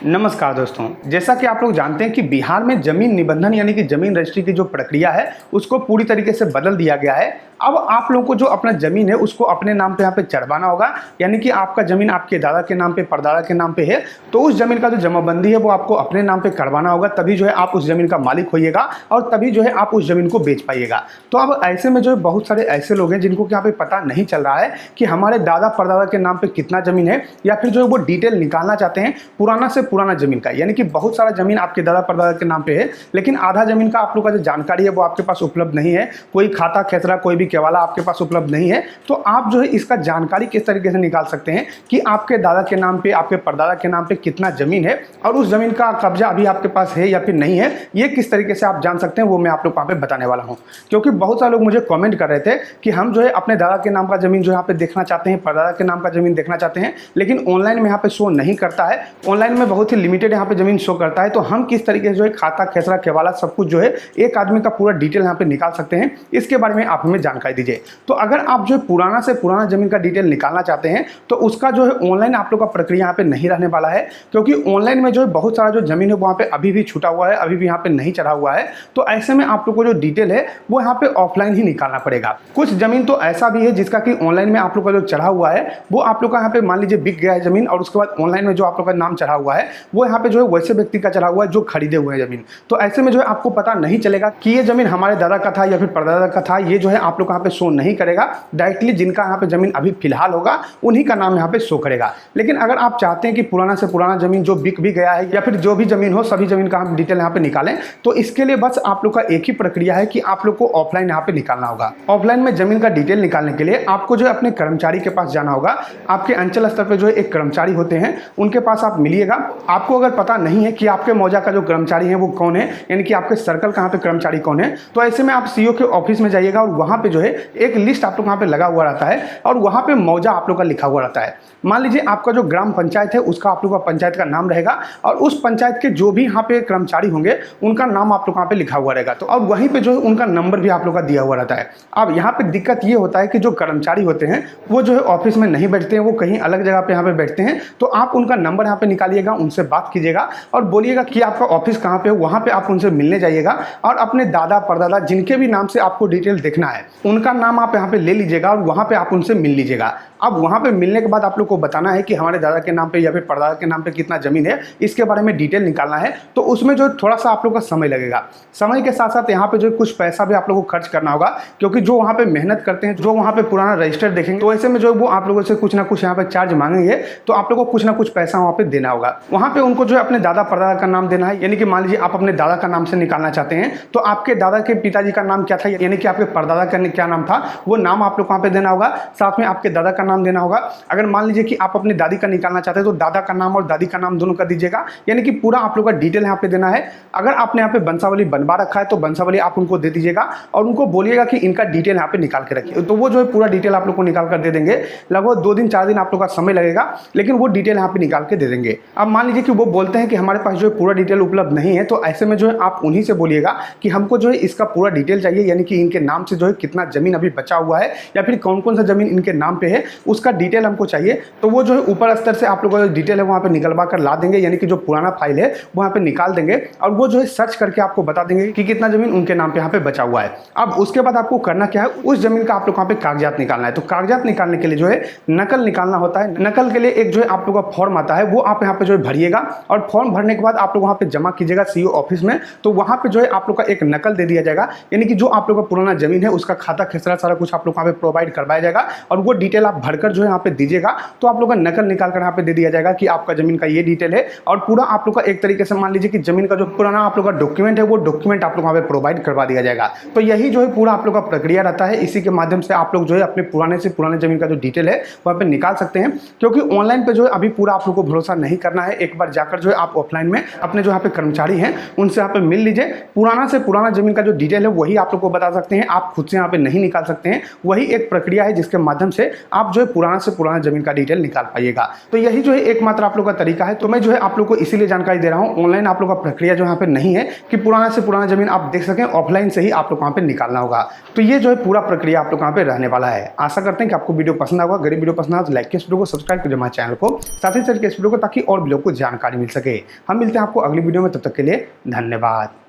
नमस्कार दोस्तों, जैसा कि आप लोग जानते हैं कि बिहार में जमीन निबंधन यानी कि जमीन रजिस्ट्री की जो प्रक्रिया है उसको पूरी तरीके से बदल दिया गया है। अब आप लोगों को जो अपना ज़मीन है उसको अपने नाम पे यहाँ पे चढ़वाना होगा, यानी कि आपका ज़मीन आपके दादा के नाम पे परदादा के नाम पे है तो उस ज़मीन का जो जमाबंदी है वो आपको अपने नाम पे करवाना होगा, तभी जो है आप उस ज़मीन का मालिक होइएगा और तभी जो है आप उस ज़मीन को बेच पाइएगा। तो अब ऐसे में जो है बहुत सारे ऐसे लोग हैं जिनको यहाँ पे पता नहीं चल रहा है कि हमारे दादा परदादा के नाम पे कितना ज़मीन है, या फिर जो है वो डिटेल निकालना चाहते हैं पुराना से पुराना ज़मीन का, यानी कि बहुत सारा ज़मीन आपके दादा परदादा के नाम पे है लेकिन आधा ज़मीन का आप लोग का जो जानकारी है वो आपके पास उपलब्ध नहीं है, कोई खाता खेसरा कोई भी केवाला आपके पास उपलब्ध नहीं है। तो आप जो है इसका जानकारी किस तरीके से निकाल सकते हैं कि आपके दादा के नाम पे आपके परदादा के नाम पे कितना ज़मीन है और उस ज़मीन का कब्जा अभी आपके पास है या फिर नहीं है, ये किस तरीके से आप जान सकते हैं वो मैं आप लोग को यहाँ पे बताने वाला हूँ। क्योंकि बहुत सारे लोग मुझे कमेंट कर रहे थे कि हम जो है अपने दादा के नाम का ज़मीन जो यहाँ पे देखना चाहते हैं, परदादा के नाम का ज़मीन देखना चाहते हैं, लेकिन ऑनलाइन में यहाँ पे शो नहीं करता है, ऑनलाइन में बहुत ही लिमिटेड यहाँ पे ज़मीन शो करता है। तो हम किस तरीके से जो है खाता खेसरा केवाला सब कुछ जो है एक आदमी का पूरा डिटेल यहाँ पे निकाल सकते हैं, इसके बारे में आप हमें जानकारी दीजिए। तो अगर आप जो है पुराना से पुराना ज़मीन का डिटेल निकालना चाहते हैं तो उसका जो है ऑनलाइन आप लोग का प्रक्रिया यहाँ पे नहीं रहने वाला है, क्योंकि ऑनलाइन में जो है बहुत सारा जो ज़मीन है वहाँ पे अभी भी छूटा हुआ है, अभी भी यहाँ पे नहीं चढ़ा हुआ है। तो ऐसे में आप लोग को जो डिटेल है वो यहाँ पे ऑफलाइन ही निकालना पड़ेगा। कुछ ज़मीन तो ऐसा भी है जिसका कि ऑनलाइन में आप लोग का जो चढ़ा हुआ है वो आप लोग का यहाँ पे मान लीजिए बिक गया है ज़मीन और उसके बाद ऑनलाइन में जो आप लोग का नाम चढ़ा हुआ है वो यहाँ पे जो है वैसे व्यक्ति का चढ़ा हुआ है जो खरीदे हुए हैं ज़मीन। तो ऐसे में जो है आपको पता नहीं चलेगा कि ये ज़मीन हमारे दादा का था या फिर परदादा का था, ये जो है आप लोग यहाँ पे शो नहीं करेगा। डायरेक्टली जिनका यहाँ पे ज़मीन अभी फिलहाल होगा उन्हीं का नाम यहाँ पे शो करेगा। लेकिन अगर आप चाहते हैं कि पुराना से पुराना ज़मीन जो बिक भी गया है या फिर जो भी ज़मीन हो सभी ज़मीन का हम डिटेल यहाँ पे निकालें, तो इसके लिए बस आप लोग का एक ही प्रक्रिया है कि आप लोग को ऑफलाइन यहाँ पे निकालना होगा। ऑफलाइन में ज़मीन का डिटेल निकालने के लिए आपको जो है अपने कर्मचारी के पास जाना होगा। आपके अंचल स्तर पर जो है एक कर्मचारी होते हैं, उनके पास आप मिलिएगा। आपको अगर पता नहीं है कि आपके मौजा का जो कर्मचारी है वो कौन है, यानी कि आपके सर्कल कहाँ पे कर्मचारी कौन है, तो ऐसे में आप सीईओ के ऑफिस में जाइएगा और वहाँ पे जो है एक लिस्ट आप लोग वहाँ पे लगा हुआ रहता है और वहाँ पे मौजा आप लोग का लिखा हुआ रहता है। मान लीजिए आपका जो ग्राम पंचायत है उसका आप लोग का पंचायत का नाम रहेगा और उस पंचायत के जो भी यहाँ पे कर्मचारी होंगे उनका नाम आप लोग वहाँ पे लिखा हुआ रहेगा। तो अब वहीं पे जो है उनका नंबर भी आप लोग का दिया हुआ रहता है। अब यहाँ पे दिक्कत ये होता है कि जो कर्मचारी होते हैं वो जो है ऑफिस में नहीं बैठते हैं, वो कहीं अलग जगह पे यहाँ पे बैठते हैं। तो आप उनका नंबर यहाँ पे निकालिएगा, उनसे बात कीजिएगा और बोलिएगा कि आपका ऑफिस कहाँ पे है, वहाँ पे आप उनसे मिलने जाइएगा और अपने दादा परदादा जिनके भी नाम से आपको डिटेल देखना है उनका नाम आप यहाँ पे ले लीजिएगा और वहाँ पे आप उनसे मिल लीजिएगा। अब वहाँ पे मिलने के बाद आप लोग को बताना है कि हमारे दादा के नाम पे या फिर परदादा के नाम पे कितना ज़मीन है, इसके बारे में डिटेल निकालना है। तो उसमें जो थोड़ा सा आप लोग का समय लगेगा, समय के साथ साथ यहाँ पे जो कुछ पैसा भी आप लोगों को खर्च करना होगा, क्योंकि जो वहाँ पे मेहनत करते हैं, जो वहाँ पे पुराना रजिस्टर देखेंगे, तो ऐसे में जो वो आप लोगों से कुछ ना कुछ यहाँ पे चार्ज मांगेंगे, तो आप लोग को कुछ ना कुछ पैसा वहाँ पे देना होगा। वहाँ पे उनको जो है अपने दादा परदादा का नाम देना है, यानी कि मान लीजिए आप अपने दादा का नाम से निकालना चाहते हैं तो आपके दादा के पिताजी का नाम क्या था, यानी कि आपके परदादा का क्या नाम था, वो नाम आप लोग वहाँ पे देना होगा। साथ में आपके दादा का नाम देना होगा। अगर मान लीजिए कि आप अपनी दादी का निकालना चाहते हैं तो दादा का नाम और दादी का नाम दोनों का दीजिएगा, यानी कि पूरा आप लोग का डिटेल यहाँ पे देना है। अगर आपने यहाँ पे वंशावली बनवा रखा है तो वंशावली आप उनको दे दीजिएगा और उनको बोलिएगा कि इनका डिटेल यहाँ पे निकाल के रखिए, तो वो जो है पूरा डिटेल आप लोग को निकाल कर दे देंगे। लगभग 2 दिन 4 दिन आप लोग का समय लगेगा, लेकिन वो डिटेल यहाँ पे निकाल के दे देंगे। अब मान लीजिए कि वो बोलते हैं कि हमारे पास जो है पूरा डिटेल उपलब्ध नहीं है, तो ऐसे में जो है आप उन्हीं से बोलिएगा कि हमको जो है इसका पूरा डिटेल चाहिए, यानी कि इनके नाम से जो है कितना ज़मीन अभी बचा हुआ है या फिर कौन कौन सा ज़मीन इनके नाम पे है उसका डिटेल हमको चाहिए। तो वो जो है ऊपर स्तर से आप लोगों का जो डिटेल है वहाँ पे निकलवा कर ला देंगे, यानी कि जो पुराना फाइल है वो यहाँ पे निकाल देंगे और वो जो है सर्च करके आपको बता देंगे कि कितना ज़मीन उनके नाम पे यहाँ पे बचा हुआ है। अब उसके बाद आपको करना क्या है, उस ज़मीन का आप लोग वहाँ पे कागजात निकालना है। तो कागजात निकालने के लिए जो है नकल निकालना होता है। नकल के लिए एक जो है आप लोग का फॉर्म आता है, वो आप यहाँ पे जो है भरिएगा और फॉर्म भरने के बाद आप लोग वहाँ पे जमा कीजिएगा सीईओ ऑफिस में। तो वहाँ पे जो है आप लोग का एक नकल दे दिया जाएगा, यानी कि जो आप लोग का पुराना ज़मीन है उसका खाता खेसरा सारा कुछ आप लोग वहाँ पे प्रोवाइड करवाया जाएगा और वो डिटेल आप भरकर जो है यहाँ पे दीजिएगा। तो आप लोग का नकल निकाल कर यहाँ पे दे दिया जाएगा कि आपका ज़मीन का ये डिटेल है और पूरा आप लोग का एक तरीके से मान लीजिए कि ज़मीन का जो पुराना आप लोग का डॉक्यूमेंट है वो डॉक्यूमेंट आप लोग वहाँ पे प्रोवाइड करवा दिया जाएगा। तो यही जो है पूरा आप लोग का प्रक्रिया रहता है। इसी के माध्यम से आप लोग जो है अपने पुराने से पुराने ज़मीन का जो डिटेल है वहाँ पे निकाल सकते हैं, क्योंकि ऑनलाइन पे जो है अभी पूरा आप लोग को भरोसा नहीं करना है। एक बार जाकर जो है आप ऑफलाइन में अपने जो यहाँ पे कर्मचारी हैं उनसे यहाँ पे मिल लीजिए। पुराना से पुराना ज़मीन का जो डिटेल है वही आप लोग को बता सकते हैं, आप खुद से यहाँ पे नहीं निकाल सकते हैं। वही एक प्रक्रिया है जिसके माध्यम से आप जो है पुराना से पुराना ज़मीन का डिटेल निकाल पाइएगा। तो यही जो है एकमात्र आप लोग का तरीका है। तो मैं जो है आप लोग को इसीलिए जानकारी दे रहा हूँ, ऑनलाइन आप लोग का प्रक्रिया जो यहाँ पे नहीं है कि पुराना से पुराना ज़मीन आप देख सकें, ऑफलाइन से ही आप लोग वहाँ पे निकालना होगा। तो ये जो है पूरा प्रक्रिया आप लोग वहाँ पे रहने वाला है। आशा करते हैं कि आपको वीडियो पसंद आएगा। अगर वीडियो पसंद आए तो लाइक के इस वीडियो को, सब्सक्राइब कीजिए हमारे चैनल को, साथ ही शेयर कीजिए इस वीडियो को ताकि और भी लोग को जानकारी मिल सके। हम मिलते हैं आपको अगली वीडियो में, तब तक के लिए धन्यवाद।